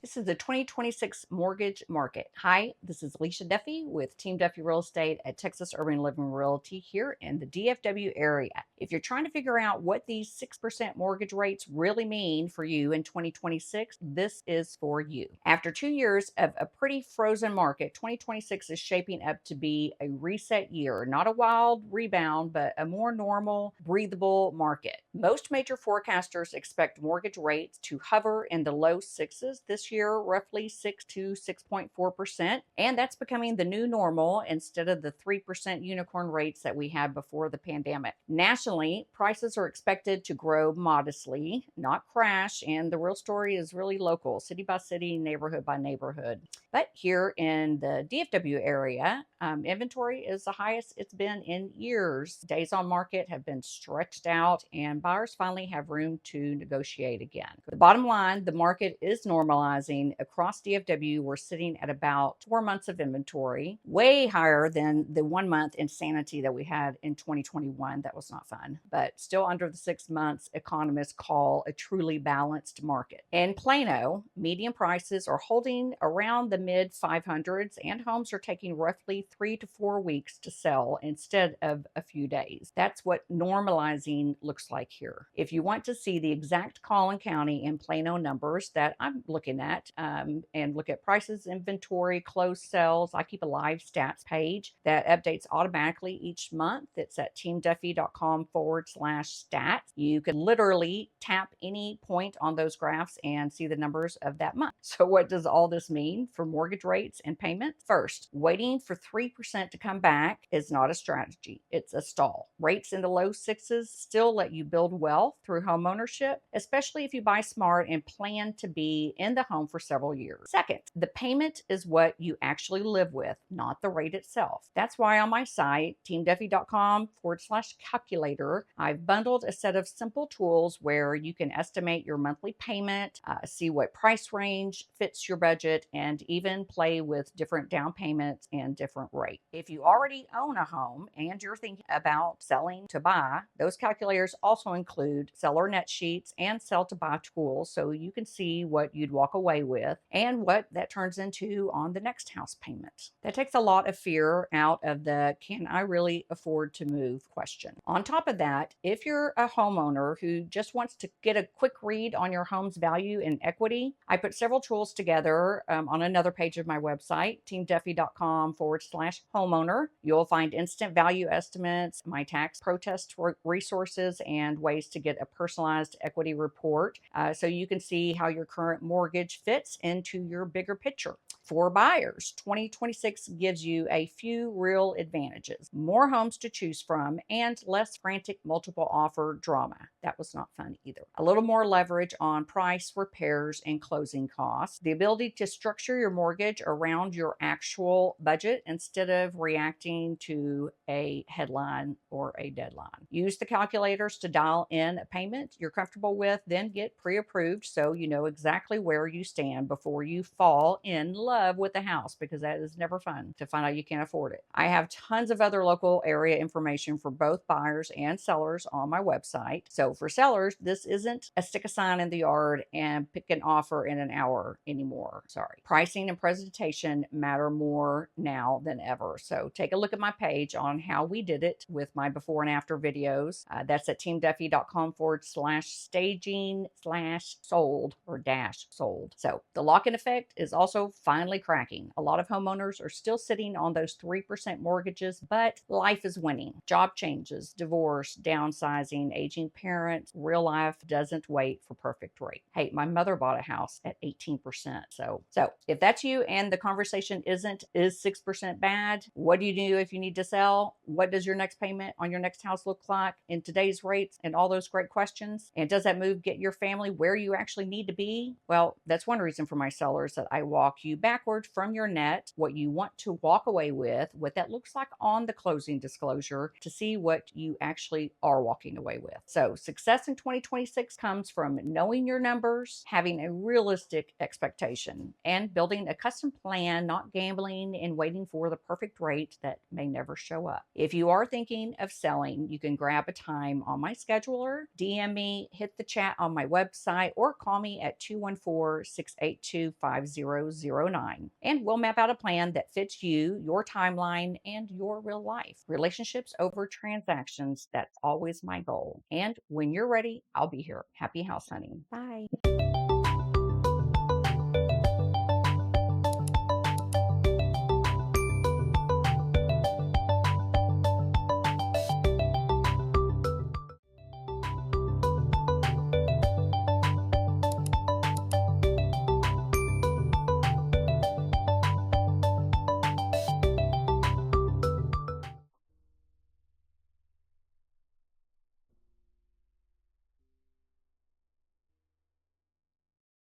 This is the 2026 mortgage market. Hi, this is Alicia Duffy with TeamDuffy Real Estate at Texas Urban Living Realty here in the DFW area. If you're trying to figure out what these 6% mortgage rates really mean for you in 2026, this is for you. After 2 years of a pretty frozen market, 2026 is shaping up to be a reset year, not a wild rebound, but a more normal, breathable market. Most major forecasters expect mortgage rates to hover in the low sixes this year, roughly 6 to 6.4%. And that's becoming the new normal instead of the 3% unicorn rates that we had before the pandemic. Nationally, prices are expected to grow modestly, not crash. And the real story is really local, city by city, neighborhood by neighborhood. But here in the DFW area, inventory is the highest it's been in years. Days on market have been stretched out, and buyers finally have room to negotiate again. The bottom line, the market is normalizing. Across DFW, we're sitting at about 4 months of inventory, way higher than the 1 month insanity that we had in 2021. That was not fun, but still under the 6 months economists call a truly balanced market. In Plano, median prices are holding around the mid 500s, and homes are taking roughly 3 to 4 weeks to sell instead of a few days. That's what normalizing looks like here. If you want to see the exact Collin County and Plano numbers that I'm looking at, and look at prices, inventory, closed sales, I keep a live stats page that updates automatically each month. It's at teamduffy.com/stats. You can literally tap any point on those graphs and see the numbers of that month. So what does all this mean for mortgage rates and payments? First, waiting for 3% to come back is not a strategy. It's a stall. Rates in the low sixes still let you build wealth through home ownership, especially if you buy smart and plan to be in the home for several years. Second, the payment is what you actually live with, not the rate itself. That's why on my site, teamduffy.com/calculator, I've bundled a set of simple tools where you can estimate your monthly payment, see what price range fits your budget, and even play with different down payments and different rates. If you already own a home and you're thinking about selling to buy, those calculators also include seller net sheets and sell to buy tools, so you can see what you'd walk away with and what that turns into on the next house payment. That takes a lot of fear out of the "can I really afford to move" question. On top of that, if you're a homeowner who just wants to get a quick read on your home's value and equity, I put several tools together on another page of my website, teamduffy.com/homeowner. You'll find instant value estimates, my tax protest resources, and ways to get a personalized equity report so you can see how your current mortgage fits into your bigger picture. For buyers, 2026 gives you a few real advantages: more homes to choose from and less frantic multiple offer drama. That was not fun either. A little more leverage on price, repairs, and closing costs. The ability to structure your mortgage around your actual budget instead of reacting to a headline or a deadline. Use the calculators to dial in a payment you're comfortable with, then get pre-approved so you know exactly where you stand before you fall in love with the house, because that is never fun to find out you can't afford it. I have tons of other local area information for both buyers and sellers on my website. So for sellers, this isn't a stick a sign in the yard and pick an offer in an hour anymore. Sorry. Pricing and presentation matter more now than ever. So take a look at my page on how we did it with my before and after videos. That's at teamduffy.com/staging/sold or -sold. So the lock-in effect is also finally cracking. A lot of homeowners are still sitting on those 3% mortgages, but life is winning. Job changes, divorce, downsizing, aging parents. Real life doesn't wait for perfect rate. Hey, my mother bought a house at 18%. So if that's you and the conversation isn't, is 6% bad? What do you do if you need to sell? What does your next payment on your next house look like in today's rates? And all those great questions. And does that move get your family where you actually need to be? Well, that's one reason for my sellers that I walk you backward from your net, what you want to walk away with, what that looks like on the closing disclosure, to see what you actually are walking away with. So success in 2026 comes from knowing your numbers, having a realistic expectation, and building a custom plan, not gambling and waiting for the perfect rate that may never show up. If you are thinking of selling, you can grab a time on my schedule scheduler, DM me, hit the chat on my website, or call me at 214-682-5009. And we'll map out a plan that fits you, your timeline, and your real life. Relationships over transactions. That's always my goal. And when you're ready, I'll be here. Happy house hunting. Bye.